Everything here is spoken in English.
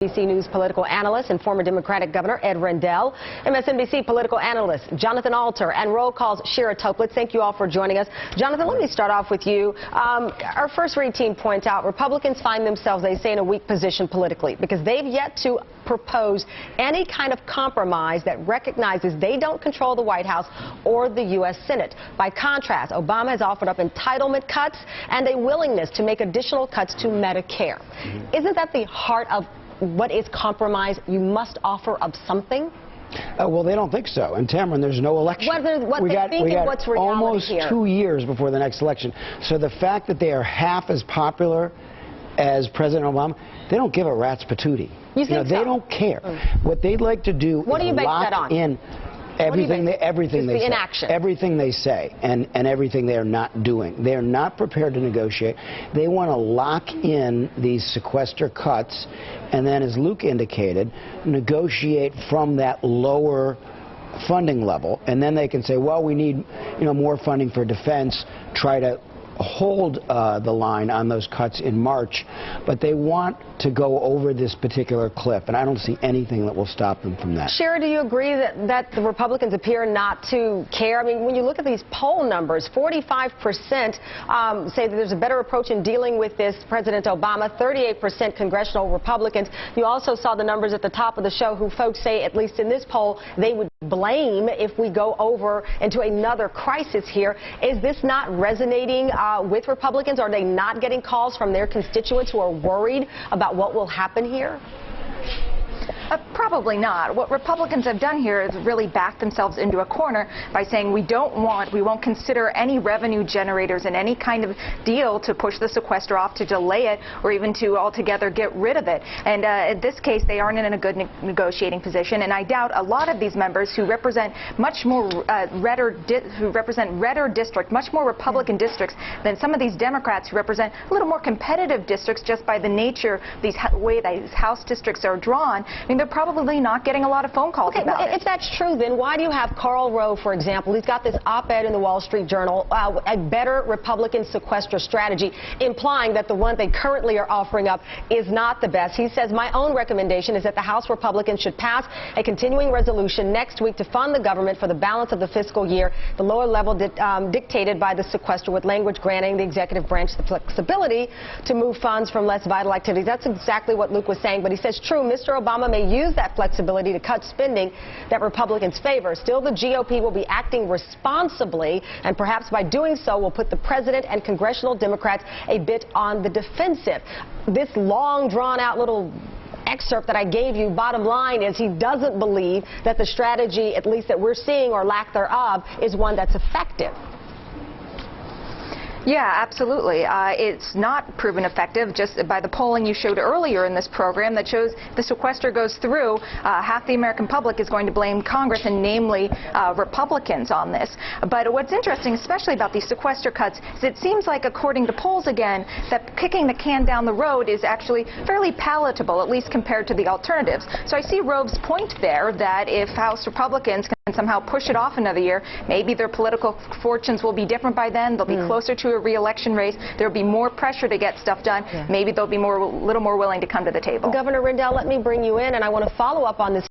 MSNBC News political analyst and former Democratic Governor Ed Rendell, MSNBC political analyst Jonathan Alter, and Roll Call's Shira Toeplitz. Thank you all for joining us. Jonathan, let me start off with you. Our first read team points out Republicans find themselves, they say, in a weak position politically because they've yet to propose any kind of compromise that recognizes they don't control the White House or the U.S. Senate. By contrast, Obama has offered up entitlement cuts and a willingness to make additional cuts to Medicare. Isn't that the heart of what is compromise? You must offer up something? Well, they don't think so. And Tamron, there's no election. We got almost 2 years before the next election. So the fact that they are half as popular as President Obama, they don't give a rat's patootie. You think so? They don't care. What they'd like to do is lock in everything they say. Inaction. Everything they say and everything they are not doing. They are not prepared to negotiate. They want to lock in these sequester cuts and then, as Luke indicated, negotiate from that lower funding level. And then they can say, well, we need more funding for defense, try to hold the line on those cuts in March, but they want to go over this particular cliff, and I don't see anything that will stop them from that. Shira, do you agree that the Republicans appear not to care? I mean, when you look at these poll numbers, 45% say that there's a better approach in dealing with this President Obama, 38% congressional Republicans. You also saw the numbers at the top of the show who folks say, at least in this poll, they would blame if we go over into another crisis here. Is this not resonating with Republicans? Are they not getting calls from their constituents who are worried about what will happen here? Probably not. What Republicans have done here is really back themselves into a corner by saying we won't consider any revenue generators in any kind of deal to push the sequester off, to delay it, or even to altogether get rid of it. And in this case, they aren't in a good negotiating position. And I doubt a lot of these members who represent much more redder districts, much more Republican districts than some of these Democrats who represent a little more competitive districts just by the nature of these way these House districts are drawn. I mean, they're probably not getting a lot of phone calls about it. If that's true, then why do you have Karl Rove, for example? He's got this op-ed in the Wall Street Journal, a better Republican sequester strategy, implying that the one they currently are offering up is not the best. He says, my own recommendation is that the House Republicans should pass a continuing resolution next week to fund the government for the balance of the fiscal year, the lower level dictated by the sequester, with language granting the executive branch the flexibility to move funds from less vital activities. That's exactly what Luke was saying, but he says, true, Mr. Obama may use that flexibility to cut spending that Republicans favor. Still, the GOP will be acting responsibly, and perhaps by doing so will put the president and congressional Democrats a bit on the defensive. This long, drawn-out little excerpt that I gave you, bottom line is he doesn't believe that the strategy, at least that we're seeing or lack thereof, is one that's effective. Yeah, absolutely. It's not proven effective just by the polling you showed earlier in this program that shows the sequester goes through. Half the American public is going to blame Congress, and namely Republicans, on this. But what's interesting, especially about these sequester cuts, is it seems like, according to polls again, that kicking the can down the road is actually fairly palatable, at least compared to the alternatives. So I see Rove's point there that if House Republicans can somehow push it off another year, maybe their political fortunes will be different by then. They'll be closer to a re-election race. There'll be more pressure to get stuff done. Maybe they'll be a little more willing to come to the table. Governor Rendell, let me bring you in, and I want to follow up on this